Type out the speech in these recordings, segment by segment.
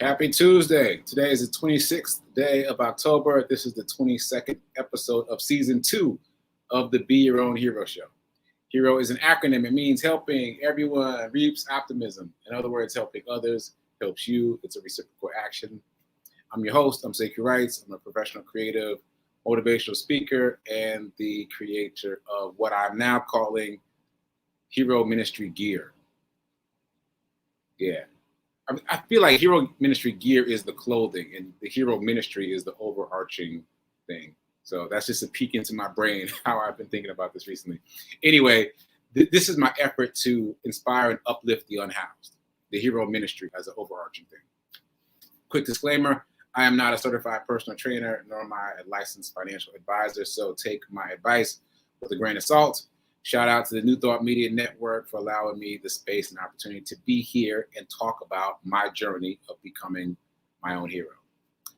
Happy Tuesday. Today is the 26th day of October. This is the 22nd episode of season 2 of the Be Your Own Hero show. Hero is an acronym. It means helping everyone reaps optimism. In other words, helping others helps you. It's a reciprocal action. I'm your host. I'm Sekouwrites. I'm a professional creative, motivational speaker, and the creator of what I'm now calling Hero Ministry Gear. Yeah. I feel like Hero Ministry gear is the clothing and the Hero Ministry is the overarching thing. So that's just a peek into my brain, how I've been thinking about this recently. Anyway, this is my effort to inspire and uplift the unhoused, the Hero Ministry as an overarching thing. Quick disclaimer, I am not a certified personal trainer, nor am I a licensed financial advisor, so take my advice with a grain of salt. Shout out to the New Thought Media Network for allowing me the space and opportunity to be here and talk about my journey of becoming my own hero.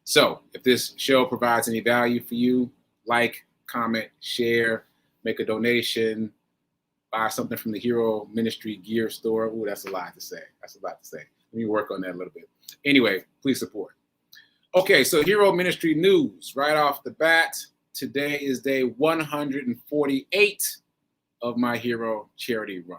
So if this show provides any value for you, like, comment, share, make a donation, buy something from the Hero Ministry gear store. Ooh, that's a lot to say. Let me work on that a little bit. Anyway, please support. Okay, so Hero Ministry news right off the bat. Today is day 148 of my Hero Charity Run.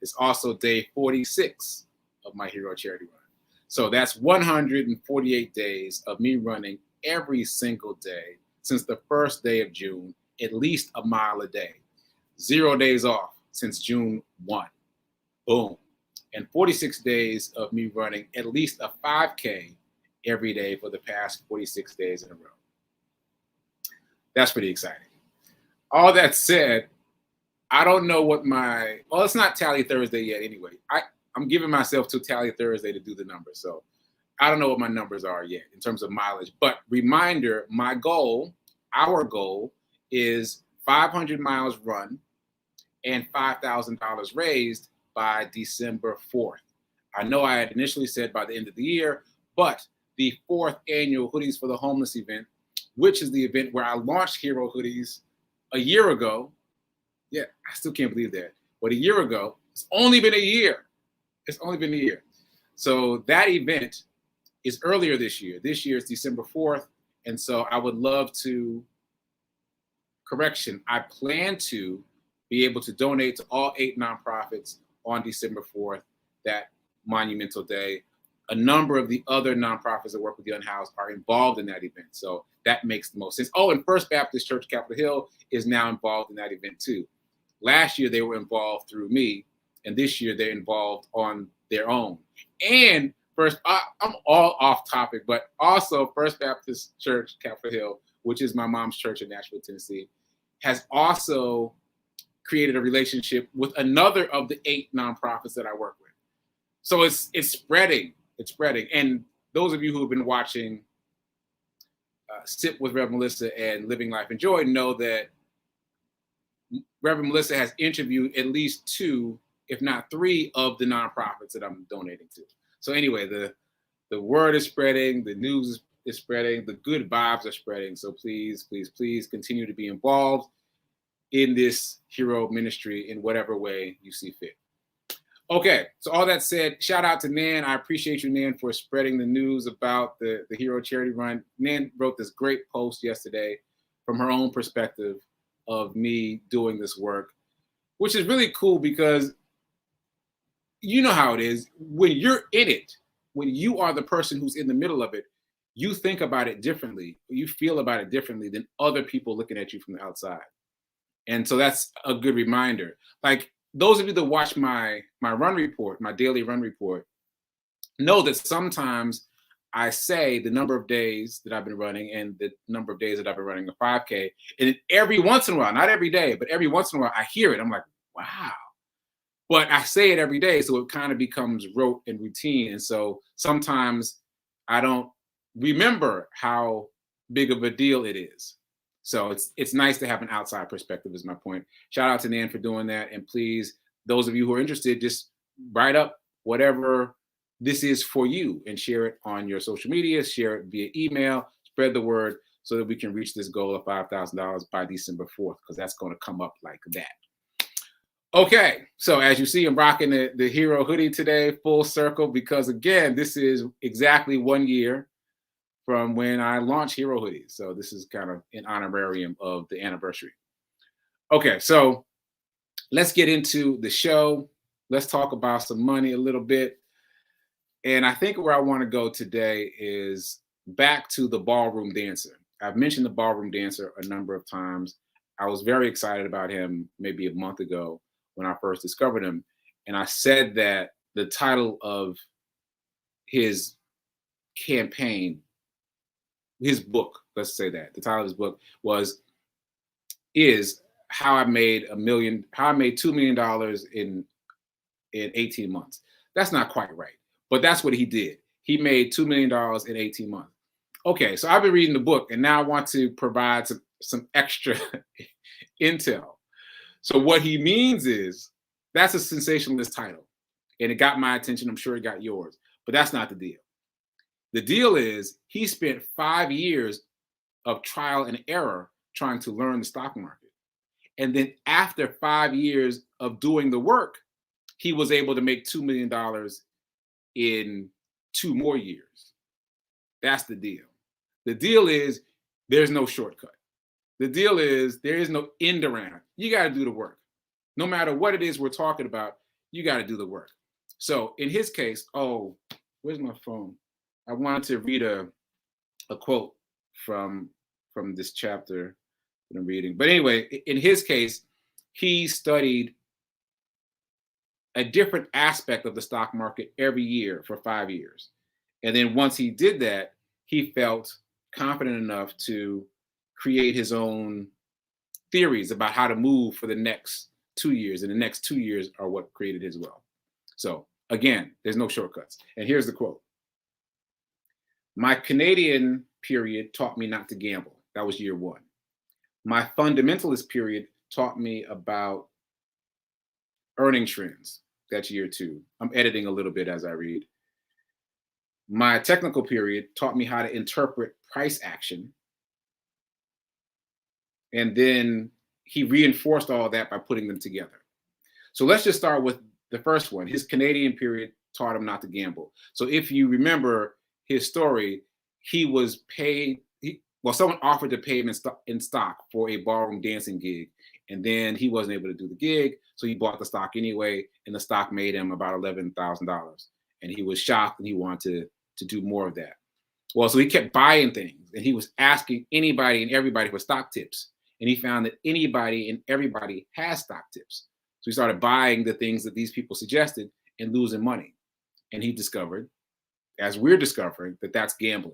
It's also day 46 of my Hero Charity Run. So that's 148 days of me running every single day since the first day of June, at least a mile a day. 0 days off since June 1. Boom. And 46 days of me running at least a 5K every day for the past 46 days in a row. That's pretty exciting. All that said, I don't know what it's not Tally Thursday yet anyway. I'm giving myself till Tally Thursday to do the numbers. So I don't know what my numbers are yet in terms of mileage. But reminder, our goal is 500 miles run and $5,000 raised by December 4th. I know I had initially said by the end of the year, but the 4th annual Hoodies for the Homeless event, which is the event where I launched Hero Hoodies a year ago. Yeah, I still can't believe that. But a year ago, it's only been a year. So that event is earlier this year. This year is December 4th. And so I would love to, I plan to be able to donate to all 8 nonprofits on December 4th, that monumental day. A number of the other nonprofits that work with the unhoused are involved in that event. So that makes the most sense. Oh, and First Baptist Church Capitol Hill is now involved in that event too. Last year, they were involved through me, and this year they're involved on their own. And I'm all off topic, but also First Baptist Church Capitol Hill, which is my mom's church in Nashville, Tennessee, has also created a relationship with another of the 8 nonprofits that I work with. So it's spreading. And those of you who have been watching Sip with Rev Melissa and Living Life and Joy know that Reverend Melissa has interviewed at least 2, if not 3, of the nonprofits that I'm donating to. So anyway, the word is spreading, the news is spreading, the good vibes are spreading. So please, please, please continue to be involved in this Hero Ministry in whatever way you see fit. Okay, so all that said, shout out to Nan. I appreciate you, Nan, for spreading the news about the Hero Charity Run. Nan wrote this great post yesterday from her own perspective of me doing this work, which is really cool because you know how it is. When you're in it, when you are the person who's in the middle of it, you think about it differently, you feel about it differently than other people looking at you from the outside. And so that's a good reminder. Like those of you that watch my run report, my daily run report, know that sometimes I say the number of days that I've been running and the number of days that I've been running a 5K. And every once in a while, not every day, but every once in a while, I hear it. I'm like, wow. But I say it every day, so it kind of becomes rote and routine. And so sometimes I don't remember how big of a deal it is. So it's nice to have an outside perspective is my point. Shout out to Nan for doing that. And please, those of you who are interested, just write up whatever this is for you and share it on your social media, share it via email, spread the word so that we can reach this goal of $5,000 by December 4th, because that's going to come up like that. Okay, so as you see, I'm rocking the Hero hoodie today, full circle, because again, this is exactly 1 year from when I launched Hero hoodies. So this is kind of an honorarium of the anniversary. Okay, so let's get into the show. Let's talk about some money a little bit. And I think where I want to go today is back to the ballroom dancer. I've mentioned the ballroom dancer a number of times. I was very excited about him maybe a month ago when I first discovered him. And I said that the title of his campaign, his book, let's say that the title of his book is how I made $2 million in 18 months. That's not quite right, but that's what he did. He made $2 million in 18 months. Okay, so I've been reading the book and now I want to provide some extra intel. So what he means is that's a sensationalist title and it got my attention. I'm sure it got yours, but that's not the deal. The deal is he spent 5 years of trial and error trying to learn the stock market. And then after 5 years of doing the work, he was able to make $2 million in 2 more years. That's the deal. The deal is there's no shortcut. The deal is there is no end around. You got to do the work. No matter what it is we're talking about, you got to do the work. So in his case, oh, where's my phone? I wanted to read a quote from this chapter that I'm reading. But anyway, in his case, he studied a different aspect of the stock market every year for 5 years. And then once he did that, he felt confident enough to create his own theories about how to move for the next 2 years. And the next 2 years are what created his wealth. So again, there's no shortcuts. And here's the quote. My Canadian period taught me not to gamble. That was year 1. My fundamentalist period taught me about earning trends. That's year 2. I'm editing a little bit as I read. My technical period taught me how to interpret price action. And then he reinforced all that by putting them together. So let's just start with the first one. His Canadian period taught him not to gamble. So if you remember his story, he was paid, someone offered to pay him in stock for a ballroom dancing gig. And then he wasn't able to do the gig. So he bought the stock anyway. And the stock made him about $11,000. And he was shocked and he wanted to do more of that. Well, so he kept buying things and he was asking anybody and everybody for stock tips. And he found that anybody and everybody has stock tips. So he started buying the things that these people suggested and losing money. And he discovered, as we're discovering, that that's gambling.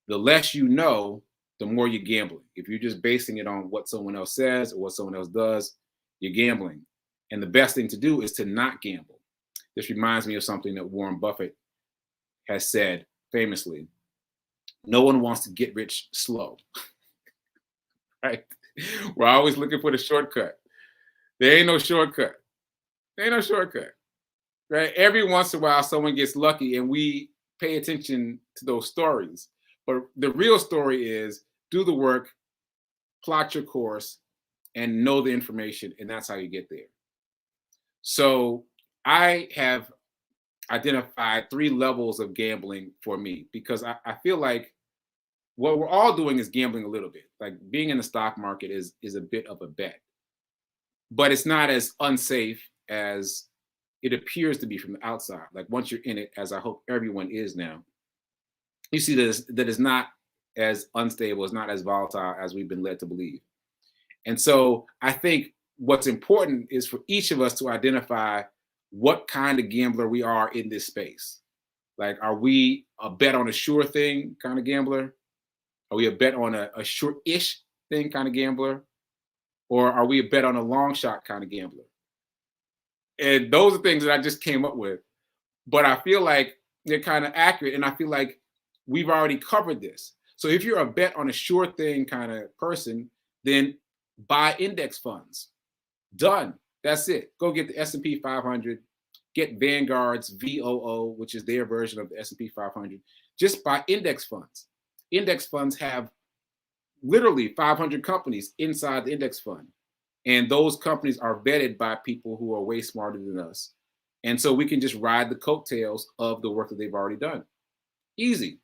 The less you know, the more you're gambling. If you're just basing it on what someone else says or what someone else does, you're gambling. And the best thing to do is to not gamble. This reminds me of something that Warren Buffett has said famously. No one wants to get rich slow. Right? We're always looking for the shortcut. There ain't no shortcut. There ain't no shortcut. Right? Every once in a while, someone gets lucky and we pay attention to those stories. But the real story is do the work, plot your course, and know the information, and that's how you get there. So I have identified 3 levels of gambling for me because I feel like what we're all doing is gambling a little bit. Like being in the stock market is a bit of a bet, but it's not as unsafe as it appears to be from the outside. Like once you're in it, as I hope everyone is now, you see that it's not as unstable, it's not as volatile as we've been led to believe. And so I think what's important is for each of us to identify what kind of gambler we are in this space. Like, are we a bet on a sure thing kind of gambler? Are we a bet on a sure-ish thing kind of gambler? Or are we a bet on a long shot kind of gambler? And those are things that I just came up with. But I feel like they're kind of accurate. And I feel like we've already covered this. So if you're a bet on a sure thing kind of person, then buy index funds. Done. That's it. Go get the S&P 500. Get Vanguard's VOO, which is their version of the S&P 500. Just buy index funds. Index funds have literally 500 companies inside the index fund. And those companies are vetted by people who are way smarter than us. And so we can just ride the coattails of the work that they've already done. Easy.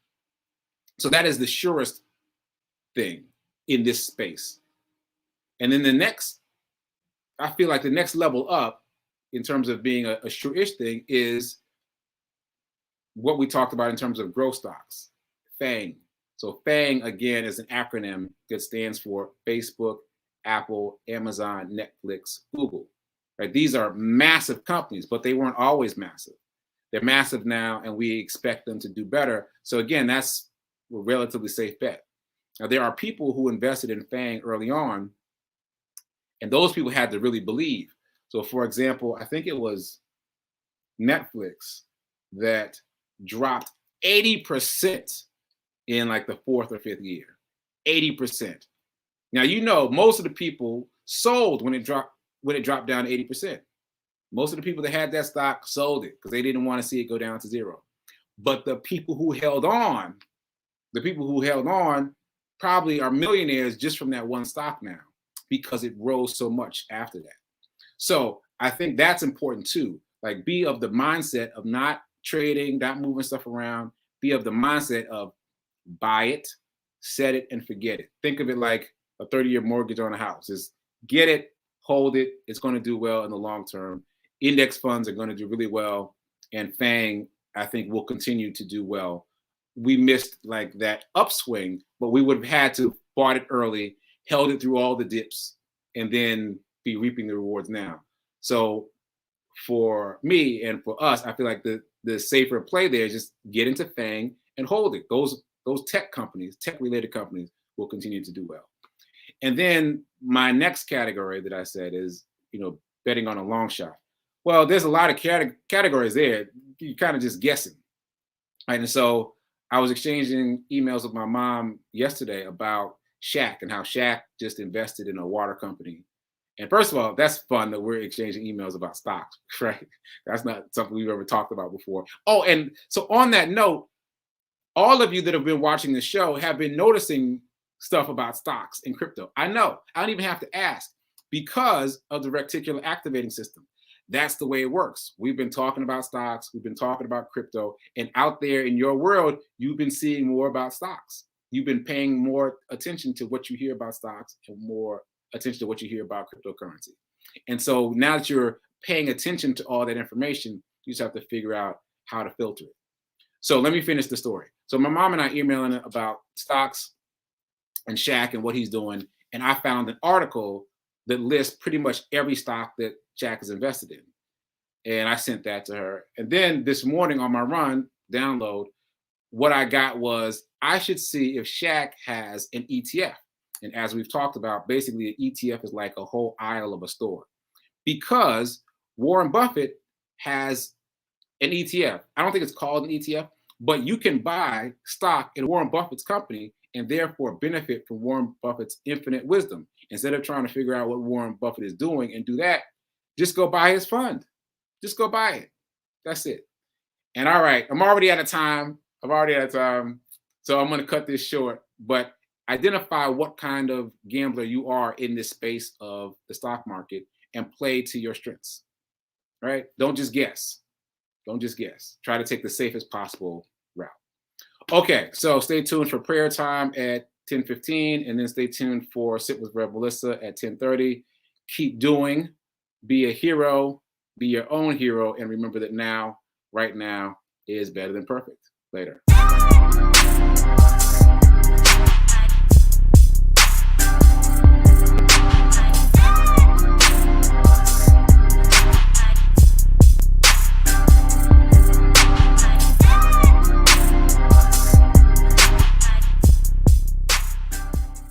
So that is the surest thing in this space. And then I feel like the next level up in terms of being a sure-ish thing is what we talked about in terms of growth stocks, FANG. So FANG, again, is an acronym that stands for Facebook, Apple, Amazon, Netflix, Google. Right? These are massive companies, but they weren't always massive. They're massive now, and we expect them to do better. So again, that's a relatively safe bet. Now, there are people who invested in FANG early on, and those people had to really believe. So for example, I think it was Netflix that dropped 80% in like the 4th or 5th year. 80%. Now, you know, most of the people sold when it dropped down to 80%. Most of the people that had that stock sold it because they didn't want to see it go down to zero. But the people who held on probably are millionaires just from that one stock now because it rose so much after that. So I think that's important too. Like, be of the mindset of not trading, not moving stuff around. Be of the mindset of buy it, set it, and forget it. Think of it like a 30-year mortgage on a house. Is get it, hold it. It's going to do well in the long term. Index funds are going to do really well, and FANG, I think, will continue to do well. We missed like that upswing, but we would have had to bought it early, held it through all the dips, and then be reaping the rewards now. So for me and for us, I feel like the safer play there is just get into FANG and hold it. Those tech companies, tech-related companies, will continue to do well. And then my next category that I said is, betting on a long shot. Well, there's a lot of categories there. You're kind of just guessing. Right? And so I was exchanging emails with my mom yesterday about Shaq and how Shaq just invested in a water company. And first of all, that's fun that we're exchanging emails about stocks, right? That's not something we've ever talked about before. Oh, and so on that note, all of you that have been watching the show have been noticing stuff about stocks and crypto. I know. I don't even have to ask because of the reticular activating system. That's the way it works. We've been talking about stocks. We've been talking about crypto. And out there in your world, you've been seeing more about stocks. You've been paying more attention to what you hear about stocks and more attention to what you hear about cryptocurrency. And so now that you're paying attention to all that information, you just have to figure out how to filter it. So let me finish the story. So my mom and I emailing about stocks and Shaq and what he's doing. And I found an article that lists pretty much every stock that Shaq is invested in. And I sent that to her. And then this morning on my run download, what I got was I should see if Shaq has an ETF. And as we've talked about, basically an ETF is like a whole aisle of a store because Warren Buffett has an ETF. I don't think it's called an ETF, but you can buy stock in Warren Buffett's company and therefore benefit from Warren Buffett's infinite wisdom. Instead of trying to figure out what Warren Buffett is doing and do that, just go buy his fund. Just go buy it. That's it. And all right, I'm already out of time. So I'm going to cut this short, but identify what kind of gambler you are in this space of the stock market and play to your strengths, right? Don't just guess. Try to take the safest possible route. Okay, so stay tuned for prayer time at 10:15, and then stay tuned for Sit with Rev Melissa at 10:30. Keep doing. Be a hero. Be your own hero. And remember that right now, is better than perfect. Later.